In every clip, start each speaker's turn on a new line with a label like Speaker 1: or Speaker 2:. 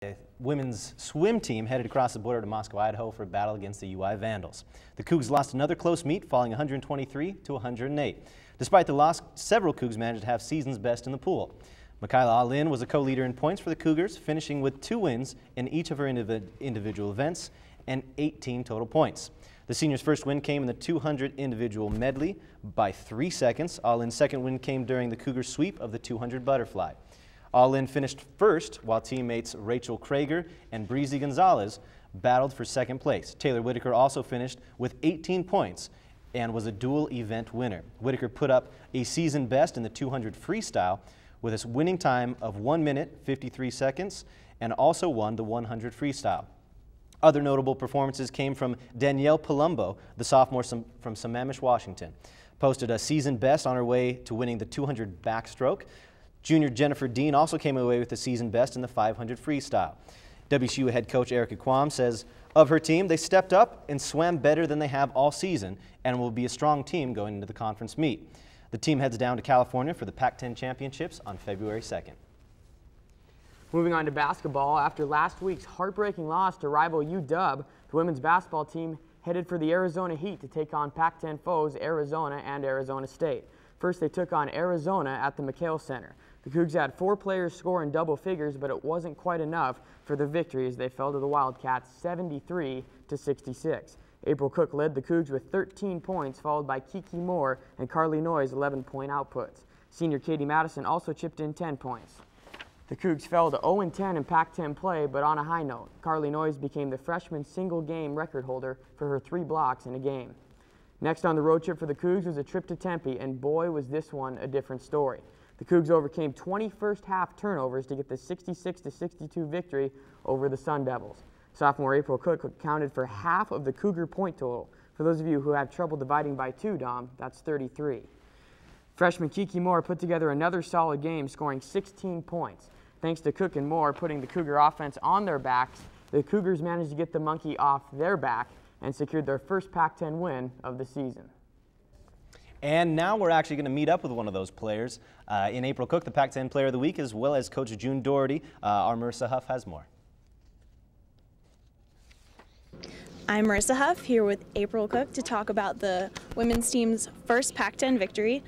Speaker 1: The women's swim team headed across the border to Moscow, Idaho for a battle against the UI Vandals. The Cougs lost another close meet, falling 123 to 108. Despite the loss, several Cougs managed to have season's best in the pool. Michaela Alin was a co-leader in points for the Cougars, finishing with 2 wins in each of her individual events and 18 total points. The seniors' first win came in the 200 individual medley by 3 seconds. Alin's second win came during the Cougar sweep of the 200 butterfly. All-in finished first, while teammates Rachel Krager and Breezy Gonzalez battled for second place. Taylor Whitaker also finished with 18 points and was a dual event winner. Whitaker put up a season best in the 200 freestyle with a winning time of 1 minute 53 seconds and also won the 100 freestyle. Other notable performances came from Danielle Palumbo, the sophomore from Sammamish, Washington. Posted a season best on her way to winning the 200 backstroke. Junior Jennifer Dean also came away with the season best in the 500 freestyle. WSU head coach Erica Quam says of her team, they stepped up and swam better than they have all season and will be a strong team going into the conference meet. The team heads down to California for the Pac-10 championships on February 2nd.
Speaker 2: Moving on to basketball, after last week's heartbreaking loss to rival UW, the women's basketball team headed for the Arizona Heat to take on Pac-10 foes Arizona and Arizona State. First, they took on Arizona at the McHale Center. The Cougs had 4 players score in double figures, but it wasn't quite enough for the victory as they fell to the Wildcats 73 to 66. April Cook led the Cougs with 13 points, followed by Kiki Moore and Carly Noy's 11-point outputs. Senior Katie Madison also chipped in 10 points. The Cougs fell to 0-10 in Pac-10 play, but on a high note, Carly Noyes became the freshman single-game record holder for her 3 blocks in a game. Next on the road trip for the Cougs was a trip to Tempe, and boy was this one a different story. The Cougs overcame 20 first-half turnovers to get the 66-62 victory over the Sun Devils. Sophomore April Cook accounted for half of the Cougar point total. For those of you who have trouble dividing by 2, Dom, that's 33. Freshman Kiki Moore put together another solid game, scoring 16 points. Thanks to Cook and Moore putting the Cougar offense on their backs, the Cougars managed to get the monkey off their back and secured their first Pac-10 win of the season.
Speaker 1: And now we're actually going to meet up with one of those players in April Cook, the Pac-10 Player of the Week, as well as Coach June Doherty. Our Marissa Huff has more.
Speaker 3: I'm Marissa Huff here with April Cook to talk about the women's team's first Pac-10 victory.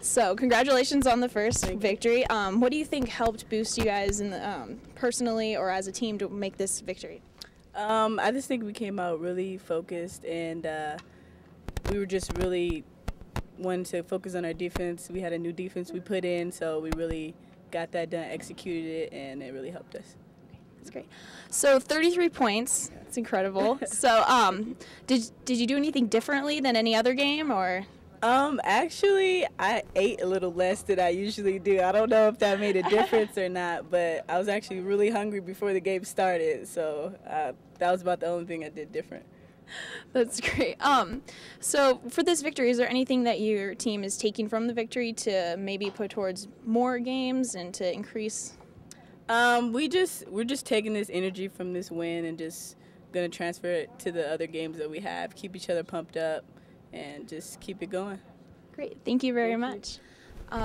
Speaker 3: So congratulations on the first victory. What do you think helped boost you guys in the, personally or as a team to make this victory?
Speaker 4: I just think we came out really focused, and we were just really wanted to focus on our defense. We had a new defense we put in, so we really got that done, executed it, and it really helped us.
Speaker 3: That's great. So 33 points. It's incredible. So did you do anything differently than any other game, or?
Speaker 4: Actually, I ate a little less than I usually do. I don't know if that made a difference or not, but I was actually really hungry before the game started, so that was about the only thing I did different.
Speaker 3: That's great. So for this victory, is there anything that your team is taking from the victory to maybe put towards more games and to increase?
Speaker 4: We're just taking this energy from this win and just gonna transfer it to the other games that we have, keep each other pumped up, and just keep it going.
Speaker 3: Great. Thank you very much.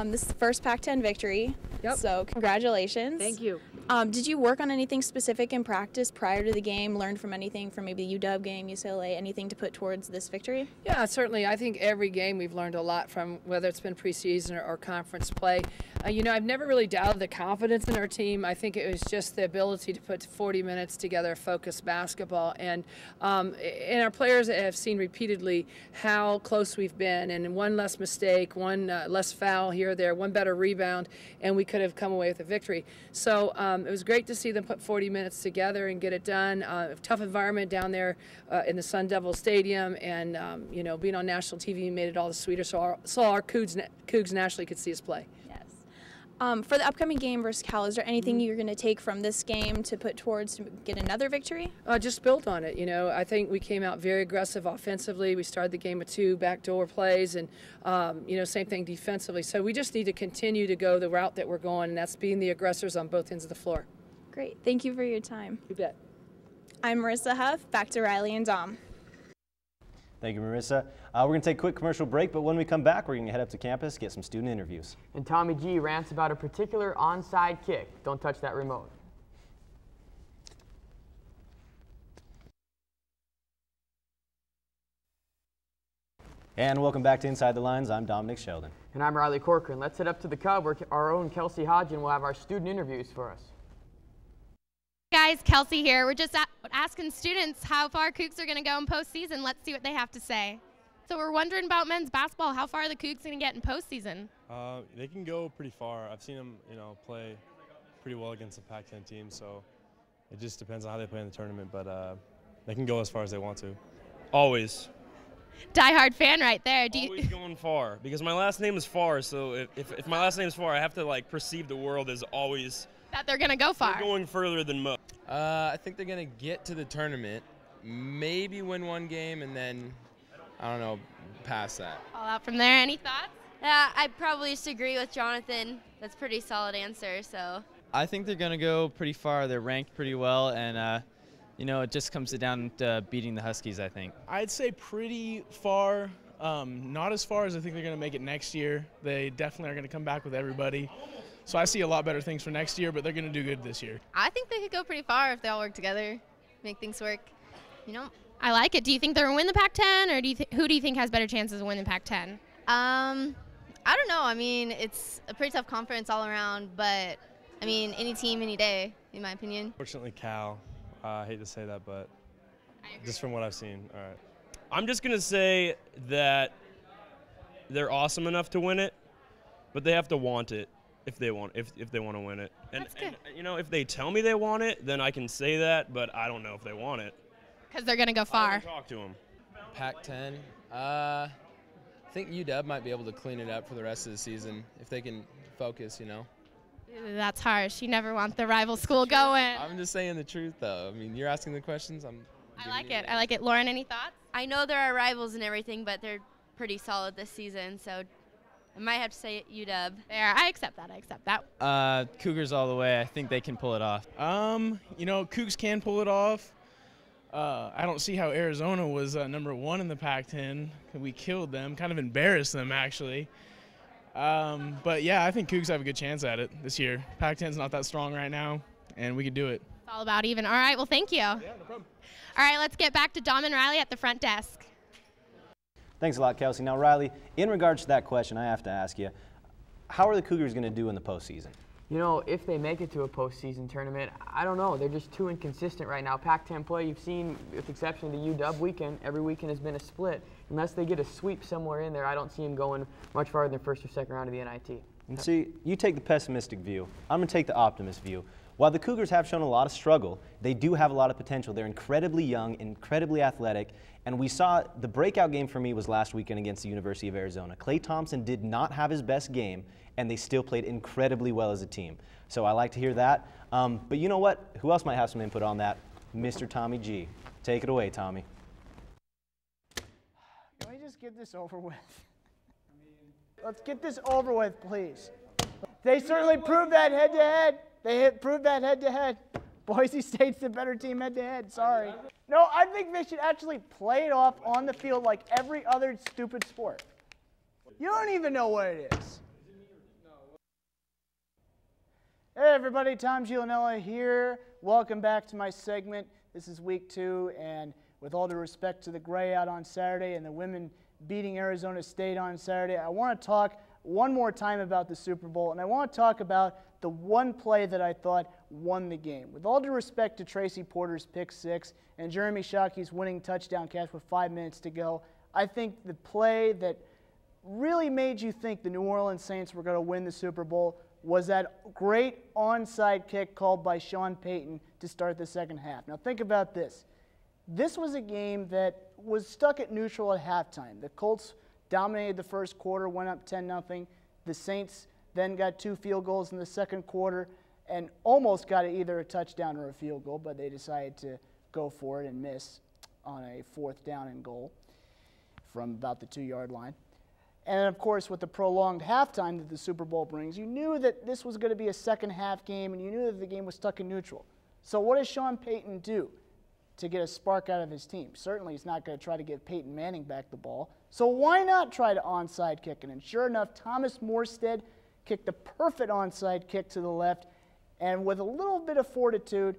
Speaker 3: This is the first Pac-10 victory.
Speaker 5: Yep.
Speaker 3: So congratulations.
Speaker 5: Thank you.
Speaker 3: Did you work on anything specific in practice prior to the game, learn from anything from maybe the UW game, UCLA, anything to put towards this victory?
Speaker 5: Yeah, certainly. I think every game we've learned a lot from, whether it's been preseason or conference play. You know, I've never really doubted the confidence in our team. I think it was just the ability to put 40 minutes together, focused basketball. And our players have seen repeatedly how close we've been. And one less mistake, one less foul here or there, one better rebound, and we could have come away with a victory. So it was great to see them put 40 minutes together and get it done. Tough environment down there in the Sun Devil Stadium, and you know, being on national TV made it all the sweeter, so our Cougs nationally could see us play.
Speaker 3: For the upcoming game versus Cal, is there anything you're going to take from this game to put towards to get another victory?
Speaker 5: Just build on it. You know, I think we came out very aggressive offensively. We started the game with 2 backdoor plays, and you know, same thing defensively. So we just need to continue to go the route that we're going, and that's being the aggressors on both ends of the floor.
Speaker 3: Great. Thank you for your time.
Speaker 5: You bet.
Speaker 3: I'm Marissa Huff. Back to Riley and Dom.
Speaker 1: Thank you, Marissa. We're going to take a quick commercial break, but when we come back, we're going to head up to campus, get some student interviews.
Speaker 2: And Tommy G rants about a particular onside kick. Don't touch that remote.
Speaker 1: And welcome back to Inside the Lines. I'm Dominic Sheldon.
Speaker 2: And I'm Riley Corcoran. Let's head up to the Cub where our own Kelsey Hodgin will have our student interviews for us.
Speaker 6: Guys, Kelsey here. We're just asking students how far Cougs are going to go in postseason. Let's see what they have to say. So we're wondering about men's basketball. How far are the Cougs going to get in postseason?
Speaker 7: They can go pretty far. I've seen them, play pretty well against the Pac-10 team. So it just depends on how they play in the tournament. But they can go as far as they want to. Always.
Speaker 6: Die-hard fan right there.
Speaker 7: Always going far because my last name is Far. So if my last name is Far, I have to perceive the world as always.
Speaker 6: That they're going to go far.
Speaker 7: They're going further than most.
Speaker 8: I think they're going to get to the tournament, maybe win one game, and then, I don't know, past that.
Speaker 6: All out from there. Any thoughts?
Speaker 9: I probably just agree with Jonathan. That's a pretty solid answer. So
Speaker 10: I think they're going to go pretty far. They're ranked pretty well, and, it just comes down to beating the Huskies, I think.
Speaker 11: I'd say pretty far. Not as far as I think they're going to make it next year. They definitely are going to come back with everybody. So I see a lot better things for next year, but they're going to do good this year.
Speaker 12: I think they could go pretty far if they all work together, make things work.
Speaker 6: I like it. Do you think they're going to win the Pac-10, or who do you think has better chances of winning the Pac-10?
Speaker 12: I don't know. I mean, it's a pretty tough conference all around, but, I mean, any team, any day, in my opinion.
Speaker 7: Fortunately, Cal. I hate to say that, but just from what I've seen. All right. I'm just going to say that they're awesome enough to win it, but they have to want it. If they want to win it, and if they tell me they want it, then I can say that. But I don't know if they want it.
Speaker 6: Because they're gonna go far.
Speaker 7: I can talk to them.
Speaker 8: Pac-10. I think UW might be able to clean it up for the rest of the season if they can focus.
Speaker 6: That's harsh. You never want the rival school going.
Speaker 8: I'm just saying the truth, though. I mean, you're asking the questions.
Speaker 6: I like it. I like it. Lauren, any thoughts?
Speaker 9: I know there are rivals and everything, but they're pretty solid this season. So I might have to say UW.
Speaker 6: There, I accept that.
Speaker 10: Cougars all the way. I think they can pull it off.
Speaker 11: Cougs can pull it off. I don't see how Arizona was #1 in the Pac-10. We killed them, kind of embarrassed them, actually. But, yeah, I think Cougs have a good chance at it this year. Pac-10's not that strong right now, and we can do it.
Speaker 6: It's all about even. All right, well, thank you.
Speaker 11: Yeah, no problem.
Speaker 6: All right, let's get back to Dom and Riley at the front desk.
Speaker 1: Thanks a lot, Kelsey. Now, Riley, in regards to that question, I have to ask you, how are the Cougars going to do in the postseason?
Speaker 2: If they make it to a postseason tournament, I don't know. They're just too inconsistent right now. Pac-10 play, you've seen, with the exception of the UW weekend, every weekend has been a split. Unless they get a sweep somewhere in there, I don't see them going much farther than first or second round of the NIT.
Speaker 1: And see, you take the pessimistic view. I'm going to take the optimist view. While the Cougars have shown a lot of struggle, they do have a lot of potential. They're incredibly young, incredibly athletic, and we saw the breakout game for me was last weekend against the University of Arizona. Klay Thompson did not have his best game, and they still played incredibly well as a team. So I like to hear that. But you know what? Who else might have some input on that? Mr. Tommy G. Take it away, Tommy.
Speaker 13: Can we just get this over with? Let's get this over with, please. They certainly proved that head-to-head. They proved that head-to-head. Boise State's the better team head-to-head. Sorry. No, I think they should actually play it off on the field like every other stupid sport. You don't even know what it is. Hey, everybody. Tom Giulianella here. Welcome back to my segment. This is week 2, and with all due respect to the Gray out on Saturday and the women beating Arizona State on Saturday, I want to talk one more time about the Super Bowl, and I want to talk about the one play that I thought won the game. With all due respect to Tracy Porter's pick 6 and Jeremy Shockey's winning touchdown catch with 5 minutes to go, I think the play that really made you think the New Orleans Saints were going to win the Super Bowl was that great onside kick called by Sean Payton to start the second half. Now think about this. This was a game that was stuck at neutral at halftime. The Colts dominated the first quarter, went up 10-0. The Saints then got 2 field goals in the second quarter and almost got either a touchdown or a field goal, but they decided to go for it and miss on a 4th down and goal from about the 2-yard line. And, of course, with the prolonged halftime that the Super Bowl brings, you knew that this was going to be a second-half game, and you knew that the game was stuck in neutral. So what does Sean Payton do to get a spark out of his team? Certainly he's not going to try to get Peyton Manning back the ball. So why not try to onside kick it? And sure enough, Thomas Morstead kicked the perfect onside kick to the left, and with a little bit of fortitude,